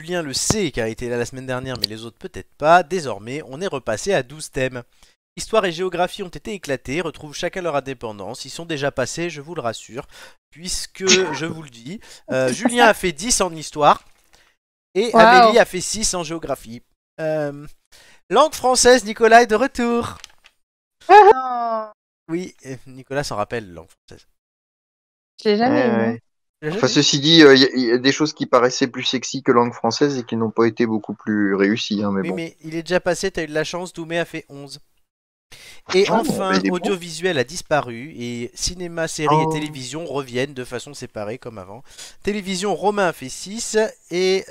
Julien le sait car il était là la semaine dernière, mais les autres peut-être pas. Désormais, on est repassé à 12 thèmes. Histoire et géographie ont été éclatés, retrouvent chacun leur indépendance. Ils sont déjà passés, je vous le rassure, puisque, je vous le dis, Julien a fait 10 en histoire et Amélie a fait 6 en géographie. Langue française, Nicolas est de retour. Oui, Nicolas s'en rappelle, langue française. Je l'ai jamais eu. Ouais. Enfin, ceci dit, il y a des choses qui paraissaient plus sexy que langue française et qui n'ont pas été beaucoup plus réussies. Hein, mais oui, bon. mais il est déjà passé, t'as eu de la chance, Doumé a fait 11. Et enfin, audiovisuel a disparu et cinéma, série et télévision reviennent de façon séparée comme avant. Télévision, Romain a fait 6 et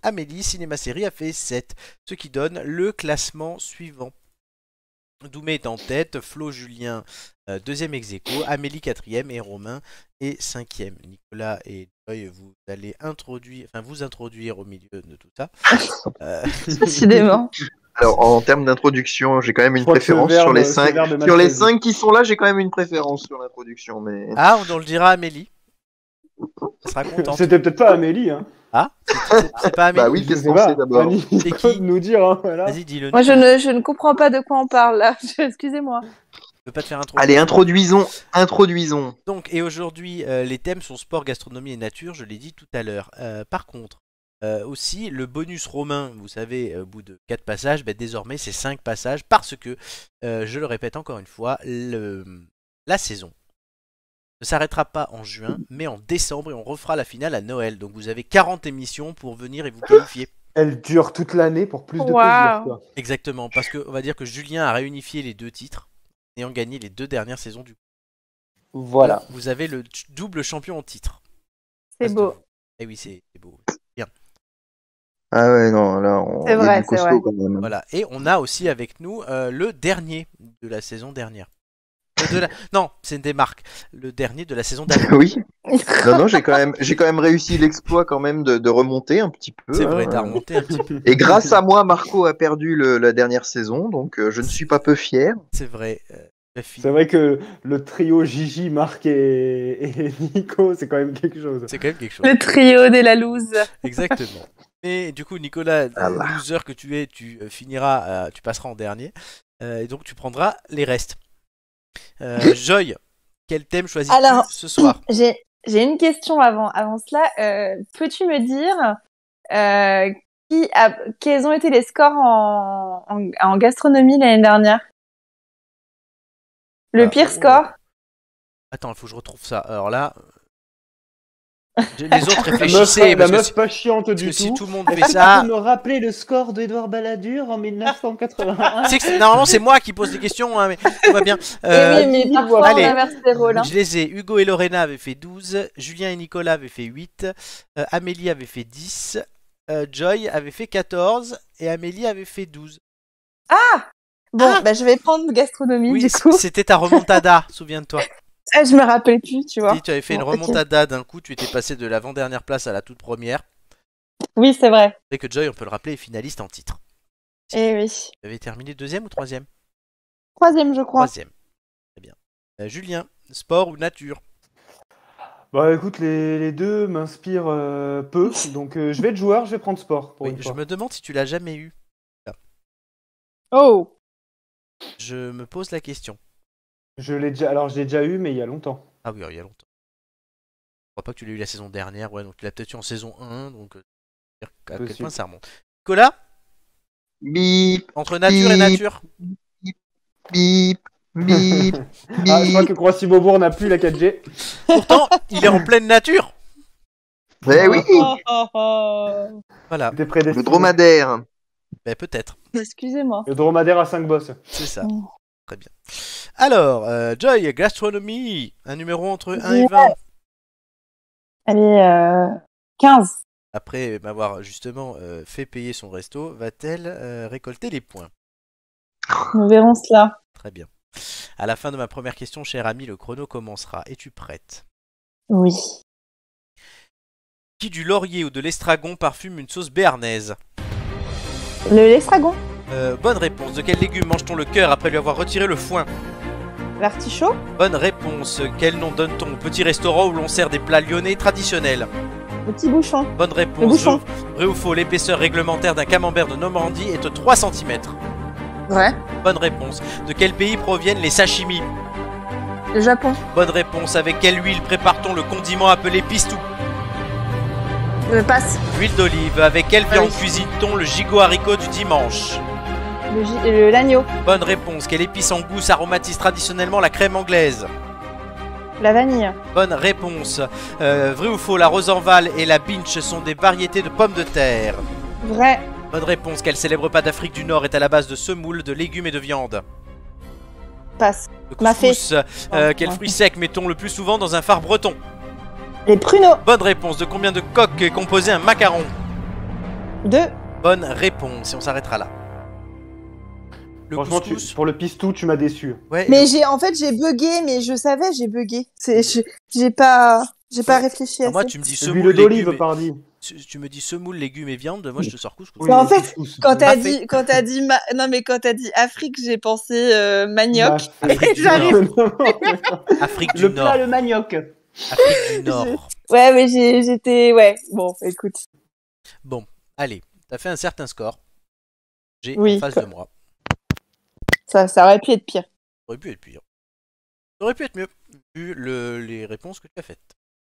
Amélie, cinéma, série a fait 7. Ce qui donne le classement suivant. Doumé est en tête, Flo, Julien, deuxième ex-aequo, Amélie quatrième et Romain est cinquième. Nicolas et Joy, vous allez vous introduire au milieu de tout ça. Décidément. Alors, en termes d'introduction, j'ai quand même une préférence sur les 5. Sur les 5 qui sont là, j'ai quand même une préférence sur l'introduction. Mais... Ah, on le dira à Amélie. Elle sera contente. C'était peut-être pas Amélie, hein. Ah, c'est pas Amélie. Bah oui, qu'est-ce qu'on sait d'abord? C'est qui nous dire, hein, voilà. Vas-y, dis-le. Moi, je ne comprends pas de quoi on parle là. Excusez-moi. Je peux pas te faire introduire. Allez, introduisons. Donc, et aujourd'hui, les thèmes sont sport, gastronomie et nature, je l'ai dit tout à l'heure. Par contre, aussi, le bonus romain, vous savez, au bout de 4 passages, désormais c'est 5 passages parce que, je le répète encore une fois, la saison ne s'arrêtera pas en juin, mais en décembre et on refera la finale à Noël. Donc vous avez 40 émissions pour venir et vous qualifier. Elle dure toute l'année pour plus de plaisir, quoi. Exactement, parce qu'on va dire que Julien a réunifié les 2 titres, ayant gagné les 2 dernières saisons du coup. Voilà. Donc, vous avez le double champion en titre. C'est beau. Eh oui, c'est beau. Bien. Ah ouais, non, là, on c'est vrai, du costaud quand même. Voilà, et on a aussi avec nous le dernier de la saison dernière. Non, c'est des marques. Le dernier de la saison dernière. Oui. Non, j'ai quand même réussi l'exploit quand même de remonter un petit peu. C'est vrai, t'as remonté un petit peu. Et grâce à moi, Marco a perdu la dernière saison, donc je ne suis pas peu fier. C'est vrai. C'est vrai que le trio Gigi, Marc et Nico, c'est quand même quelque chose. C'est quand même quelque chose. Le trio de la loose. Exactement. Et du coup, Nicolas, loser que tu es, tu passeras en dernier. Et donc, tu prendras les restes. Joy, quel thème choisis-tu ce soir? J'ai une question avant cela. Peux-tu me dire quels ont été les scores en gastronomie l'année dernière? Le pire score? Attends, il faut que je retrouve ça. Alors là, les autres réfléchissaient. La meuf pas chiante du tout. Si tout le monde fait ça. Tu peux me rappeler le score d'Edouard Balladur en 1981? Normalement, c'est moi qui pose des questions, hein, mais tout va bien. Oui, mais parfois on inverse les rôles. Je les ai. Hugo et Lorena avaient fait 12. Julien et Nicolas avaient fait 8. Amélie avait fait 10. Joy avait fait 14. Et Amélie avait fait 12. Ah! Bon, je vais prendre gastronomie, oui, du coup. C'était ta remontada, souviens-toi. Je me rappelle plus, tu vois. Si tu avais fait une remontada d'un coup, tu étais passé de l'avant-dernière place à la toute première. Oui, c'est vrai. Et que Joy, on peut le rappeler, est finaliste en titre. Eh oui. Tu avais terminé 2e ou 3e? 3e, je crois. 3e. Très bien. Julien, sport ou nature? Bah écoute, les deux m'inspirent peu, donc je vais être joueur, je vais prendre sport pour une fois. Je me demande si tu l'as jamais eu. Là. Oh! Je me pose la question. Je l'ai déjà eu, mais il y a longtemps. Ah oui, il y a longtemps. Je crois pas que tu l'as eu la saison dernière, ouais, donc tu l'as peut-être eu en saison 1, donc à quel point ça remonte. Nicolas? Bip. Entre nature et nature? Bip. Bip. Ah, je crois que Croissy-Beaubourg n'a plus la 4G. Pourtant, il est en pleine nature. Eh oui. Voilà. Le dromadaire. Peut-être. Excusez-moi. Le dromadaire à 5 bosses. C'est ça. Très bien. Alors, Joy, gastronomie. Un numéro entre 1 et 20. Allez, 15. Après m'avoir justement fait payer son resto, va-t-elle récolter les points? Nous verrons cela. Très bien. À la fin de ma première question, cher ami, le chrono commencera. Es-tu prête? Oui. Qui du laurier ou de l'estragon parfume une sauce béarnaise? L'estragon. Bonne réponse. De quel légume mange-t-on le cœur après lui avoir retiré le foin? L'artichaut. Bonne réponse. Quel nom donne-t-on au petit restaurant où l'on sert des plats lyonnais traditionnels? Le petit bouchon. Bonne Le réponse. bouchon. Vrai ou faux, l'épaisseur réglementaire d'un camembert de Normandie est de 3 cm. Vrai. Bonne réponse. De quel pays proviennent les sashimi? Le Japon. Bonne réponse. Avec quelle huile prépare-t-on le condiment appelé pistou? Passe. Huile d'olive. Avec quelle viande oui. cuisine-t-on le gigot haricot du dimanche? L'agneau. Bonne réponse. Quelle épice en gousse aromatise traditionnellement la crème anglaise? La vanille. Bonne réponse. Vrai ou faux, la rosanval et la binche sont des variétés de pommes de terre? Vrai. Bonne réponse. Quel célèbre repas d'Afrique du Nord est à la base de semoule, de légumes et de viande? Passe. Le Mafé. couscous. Quel fruit sec mettons le plus souvent dans un phare breton? Les pruneaux. Bonne réponse. De combien de coques est composé un macaron? 2. Bonne réponse. Et on s'arrêtera là. Le Franchement, couscous. pour le pistou, tu m'as déçu. Ouais, Mais j'ai bugué, mais je savais, j'ai bugué. J'ai pas réfléchi à ça. moi, tu me dis semoule, L'huile d'olive, légumes. pardi. Tu me dis semoule, légumes et viande. Moi, je te sors couscous. Oui, Mais en le fait, couscous. Quand t'as Mafé. dit, non mais quand t'as dit Afrique, j'ai pensé manioc. Afrique du J'arrive. Nord. Afrique du Le Nord. plat, le manioc. Afrique du Nord. Ouais, mais j'étais, ouais. Bon, écoute. Bon, allez. T'as fait un certain score. J'ai Oui, en face de moi. Ça aurait pu être pire. Ça aurait pu être pire. Ça aurait pu être mieux, vu les réponses que tu as faites.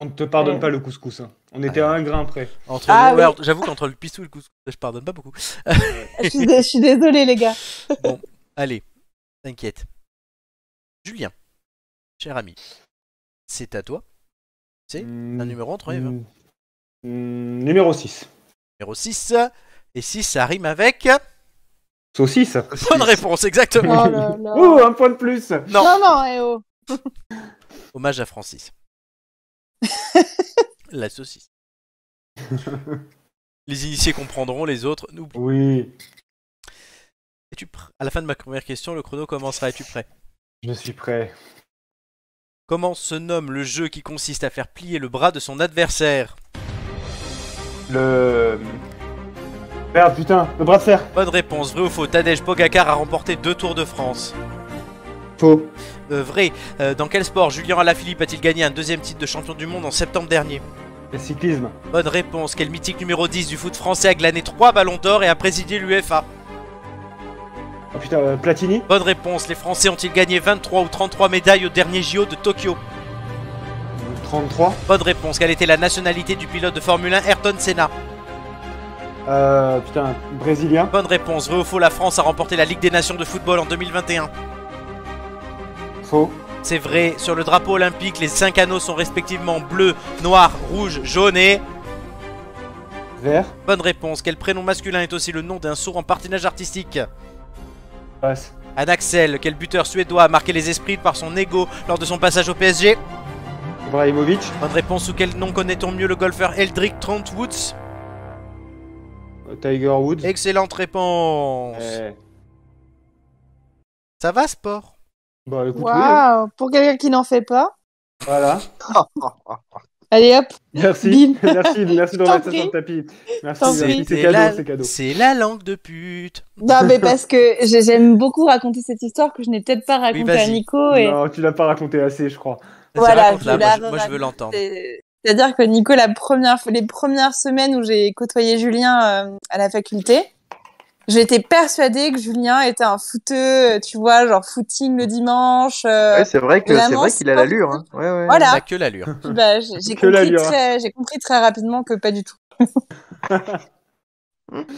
On ne te pardonne pas le couscous. Hein. On était à un grain près. Entre Ah, ouais, oui. alors, j'avoue qu'entre le pistou et le couscous, je pardonne pas beaucoup. Je suis désolée, les gars. Bon, allez, t'inquiète. Julien, cher ami, c'est à toi. C'est un numéro entre Eve. Numéro 6. Numéro 6. Et 6, ça rime avec. Saucisse. Bonne réponse, exactement. Oh là là. Ouh, un point de plus. Non, Non, eh oh. hommage à Francis. La saucisse. Les initiés comprendront, les autres n'oublient. Oui, Es-tu prêt? À la fin de ma première question, le chrono commencera. Es-tu prêt? je suis prêt. Comment se nomme le jeu qui consiste à faire plier le bras de son adversaire? Le... Merde, putain, le bras de fer. Bonne réponse. Vrai ou faux? Tadej Pogacar a remporté 2 Tours de France. Faux. Vrai. Dans quel sport Julien Alaphilippe a-t-il gagné un 2e titre de champion du monde en septembre dernier? Le cyclisme. Bonne réponse. Quel mythique numéro 10 du foot français a glané 3 ballons d'or et a présidé l'UEFA? Oh putain, Platini. Bonne réponse. Les Français ont-ils gagné 23 ou 33 médailles au dernier JO de Tokyo? 33. Bonne réponse. Quelle était la nationalité du pilote de Formule 1 Ayrton Senna? Putain, brésilien. Bonne réponse. Vrai ou faux? La France a remporté la Ligue des Nations de football en 2021. Faux. C'est vrai. Sur le drapeau olympique, les 5 anneaux sont respectivement bleu, noir, rouge, jaune et... Vert. Bonne réponse. Quel prénom masculin est aussi le nom d'un sourd en patinage artistique? Passe. Anne Axel. Quel buteur suédois a marqué les esprits par son ego lors de son passage au PSG? Ibrahimovic. Bonne réponse. Sous quel nom connaît-on mieux le golfeur Eldrick Trent-Woods? Tiger Woods. Excellente réponse. Ça va, sport? Bah écoute, oui, hein. Waouh. Pour quelqu'un qui n'en fait pas. Voilà. Allez hop. Merci. Bim. merci de T'en remettre ça prie. sur le tapis. Merci, T'en merci. prie. C'est cadeau, c'est cadeau. C'est la langue de pute. Non, mais parce que j'aime beaucoup raconter cette histoire que je n'ai peut-être pas racontée à vas-y. Nico. Et... Non, tu l'as pas raconté assez, je crois. Vas-y, Voilà, raconte-la, je la moi je veux l'entendre. C'est-à-dire que Nico, les premières semaines où j'ai côtoyé Julien à la faculté, j'étais persuadée que Julien était un footeux, tu vois, genre footing le dimanche. Ouais, c'est vrai qu'il vraiment a l'allure. Hein. Ouais, ouais. Voilà. T'as que l'allure. Puis, bah, j'ai Que l'allure. compris très rapidement que pas du tout.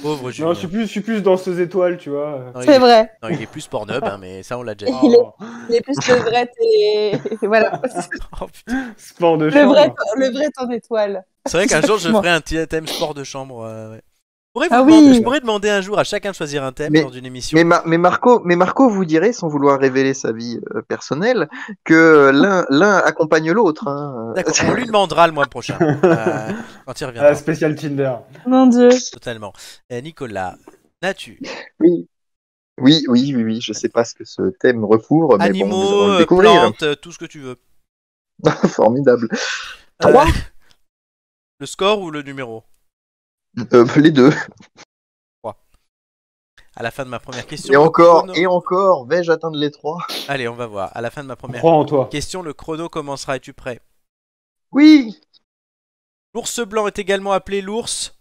Pauvre Julien. Non, je suis plus danseuse étoile, tu vois. Non, il C'est est- vrai. Non, il est plus Pornhub, hein, mais ça on l'a déjà dit. Il est plus levrette et voilà. Oh, putain. Sport de chambre. Levrette en étoile. C'est vrai qu'un jour je Exactement. ferai un thème sport de chambre. Ouais. Ah oui. Je pourrais demander un jour à chacun de choisir un thème Mais- dans une émission. Mais Marco vous dirait, sans vouloir révéler sa vie personnelle, que l'un accompagne l'autre. Hein. D'accord, on lui demandera le mois prochain. Quand il reviendra. Spécial Tinder. Mon Dieu. Totalement. Nicolas, n'as-tu Oui, je sais pas ce que ce thème recouvre, mais bon, nous allons animaux, le découvrir. plantes, tout ce que tu veux. Formidable. Euh, 3 Le score ou le numéro? Les deux. À la fin de ma première question. Et encore, vais-je atteindre les 3? Allez, on va voir. À la fin de ma première Crois en toi. question, le chrono commencera. Es-tu prêt? Oui. L'ours blanc est également appelé l'ours...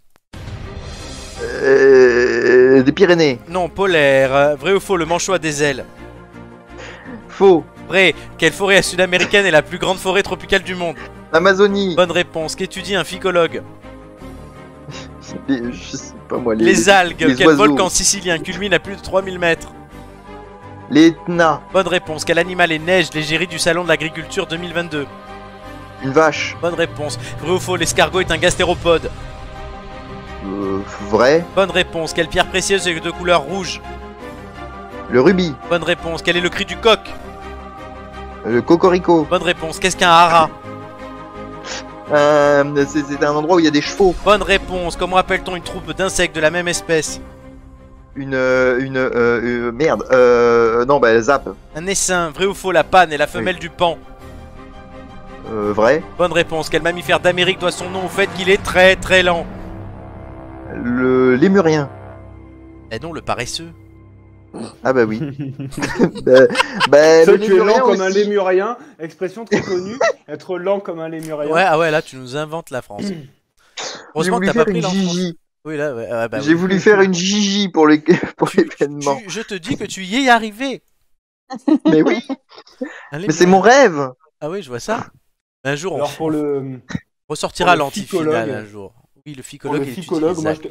Des Pyrénées. Non, polaire. Vrai ou faux, le manchot a des ailes? Faux. Vrai. Quelle forêt sud-américaine est la plus grande forêt tropicale du monde? Amazonie. Bonne réponse. Qu'étudie un phycologue? Je sais pas moi. Les algues. les Quel oiseaux. volcan sicilien culmine à plus de 3000 mètres? L'Etna. Bonne réponse. Quel animal est neige, l'égérie du salon de l'agriculture 2022? Une vache. Bonne réponse. Vrai ou faux, l'escargot est un gastéropode? Vrai. Bonne réponse. Quelle pierre précieuse est de couleur rouge? Le rubis. Bonne réponse. Quel est le cri du coq? Le cocorico. Bonne réponse. Qu'est-ce qu'un hara? C'est un endroit où il y a des chevaux. Bonne réponse. Comment appelle-t-on une troupe d'insectes de la même espèce? Merde. Non, bah, zap. Un essaim. Vrai ou faux, la panne est la femelle du pan? Vrai. Bonne réponse. Quel mammifère d'Amérique doit son nom au fait qu'il est très très lent? Le lémurien. Eh non, le paresseux. Ah bah oui. Seul le tu es lent lémurien comme un aussi. lémurien, expression très connue, être lent comme un lémurien. Ouais, ah ouais, là tu nous inventes la France. J'ai Heureusement que voulu t'as pas faire pris une l'enfance. Gigi. Oui, là, ouais, ah bah J'ai oui. voulu faire une Gigi pour l'événement. Je te dis que tu y es arrivé. Mais oui. Allez, Mais c'est mon rêve. Ah oui, je vois ça. Un jour, on Alors pour le ressortira pour le l'antifinale ficologue. un jour. Oui, le Pour ficologue. le il étudie ficologue, les moi algues.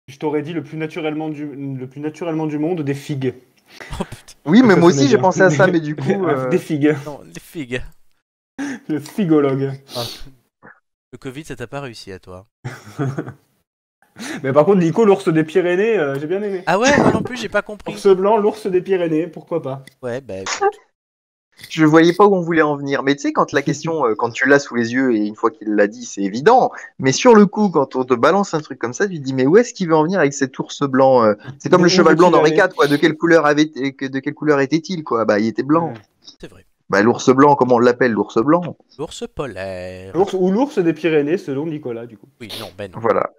je t'aurais dit le plus naturellement du monde, des figues. Oh putain, Oui, mais Ça moi sonnait aussi j'ai bien. pensé à ça, mais du coup. Des figues. non, les figues. Le figologue. Ah, le Covid, ça t'a pas réussi à toi. Mais par contre, Nico, l'ours des Pyrénées, j'ai bien aimé. Ah ouais, moi non plus, j'ai pas compris. Ours blanc, l'ours des Pyrénées, pourquoi pas. Ouais, bah écoute. Je voyais pas où on voulait en venir. Mais tu sais, quand la question, quand tu l'as sous les yeux et une fois qu'il l'a dit, c'est évident. Mais sur le coup, quand on te balance un truc comme ça, tu te dis, mais où est-ce qu'il veut en venir avec cet ours blanc C'est comme Mais le où cheval blanc veut-il d'Henri aller IV, quoi. De quelle couleur était-il, quoi? Bah, il était blanc. Ouais. C'est vrai. Bah, l'ours blanc, comment on l'appelle, l'ours blanc? L'ours polaire. L'ours des Pyrénées, selon Nicolas, du coup. Oui, non, ben non. Voilà.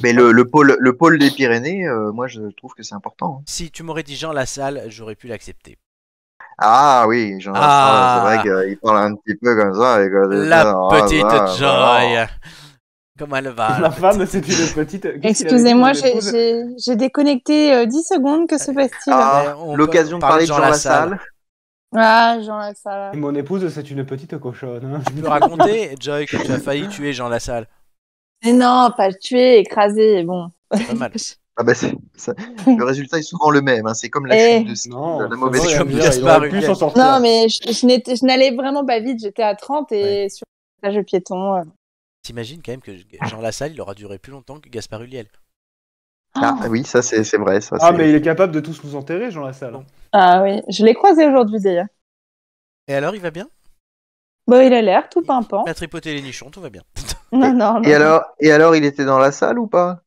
Mais le pôle des Pyrénées, moi, je trouve que c'est important. Hein. Si tu m'aurais dit Jean Lassalle, j'aurais pu l'accepter. Ah oui, Jean Ah. c'est vrai qu'il parle un petit peu comme ça. Et que La petite voilà, Joy. voilà. Comment elle va? La femme, c'est une petite. Qu'est-ce qu'il avait Excusez-moi, dit, mon épouse j'ai déconnecté 10 secondes. Que se passe-t-il? Ah, on l'occasion de peut parler de parler Jean de Jean Lassalle. Ah, Jean Lassalle. Et mon épouse, c'est une petite cochonne. Hein. Tu peux raconter, Joy, que tu as failli tuer Jean Lassalle? Mais non, pas tué, écrasé, bon. Pas mal. Ah bah le résultat est souvent le même. Hein. C'est comme la chute de ski, Non, la ça mauvaise va, chute comme de il ski. Gaspard aurait pu Ulliel. s'en sortir. Non, mais je n'allais vraiment pas vite, j'étais à 30 et sur le passage piéton. T'imagines quand même que Jean Lassalle, il aura duré plus longtemps que Gaspard Ulliel. Ah oui, ça c'est vrai. Ça, Ah, c'est- mais il est capable de tous nous enterrer, Jean Lassalle. Bon. Ah oui, je l'ai croisé aujourd'hui d'ailleurs. Et alors, il va bien? Bon, il a l'air tout pimpant. Il a tripoté les nichons, tout va bien. Non, non, non. Et alors, il était dans la salle ou pas?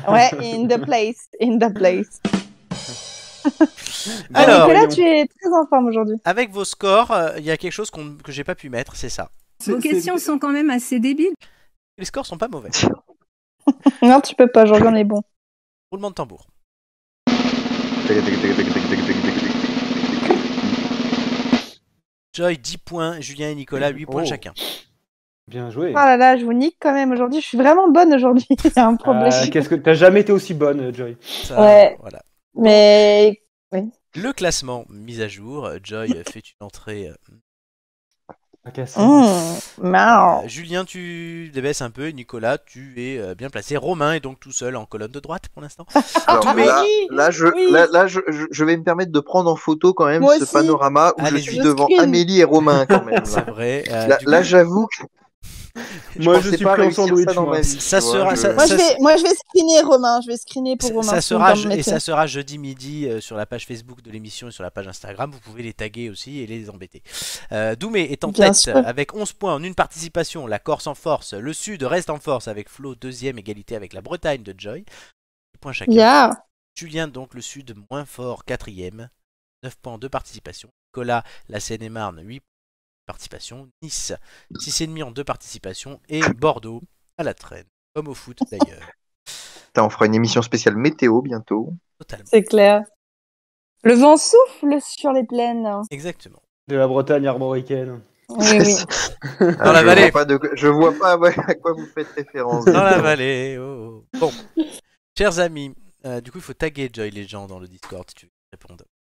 Ouais, in the place, in the place. Alors, Nicolas, tu es très en forme aujourd'hui. avec vos scores, il y a quelque chose que j'ai pas pu mettre, c'est ça. Vos questions sont quand même assez débiles. Les scores sont pas mauvais. Non, tu peux pas, Jean-Jean est bon. Roulement de tambour. Joy 10 points, Julien et Nicolas 8 points Oh. chacun. Bien joué. Oh là là, je vous nique quand même aujourd'hui. Je suis vraiment bonne aujourd'hui. Il y a un problème. Qu'est-ce que t'as jamais été aussi bonne, Joy? Ça, Ouais. voilà. Mais Le classement mis à jour, Joy fait une entrée. marrant. Julien, tu débaisses un peu, et Nicolas, tu es bien placé. Romain est donc tout seul en colonne de droite pour l'instant. Alors, mais- là, je vais me permettre de prendre en photo quand même Moi ce aussi. panorama où je Allez-y. suis Je devant screen. Amélie et Romain quand même. C'est vrai. Là, j'avoue que Moi, pensais je suis pas pris en réussir sandwich, ça dans moi. ma vie, Ça tu vois, sera- je- ça- Moi, je vais screener Romain. Je vais screener pour Romain. Ça si vous sera, me permettez. ça sera jeudi midi sur la page Facebook de l'émission et sur la page Instagram. Vous pouvez les taguer aussi et les embêter. Doumé est en Bien tête sûr. avec 11 points en une participation. La Corse en force. Le Sud reste en force avec Flo, deuxième, égalité avec la Bretagne de Joy. 10 points chacun. Yeah. Julien, donc le Sud moins fort, quatrième. 9 points en deux participations. Nicolas, la Seine-et-Marne, 8 points en participation. Nice, 6,5 en deux participations. Et Bordeaux à la traîne. Comme au foot d'ailleurs. Putain, on fera une émission spéciale météo bientôt. Totalement. C'est clair. Le vent souffle sur les plaines. Exactement. De la Bretagne armoricaine. Oui, oui. Dans la vallée. Je vois pas à quoi vous faites référence. Dans la vallée. Oh. Bon, chers amis, du coup, il faut taguer Joy les gens dans le Discord si tu veux qu'ils répondent.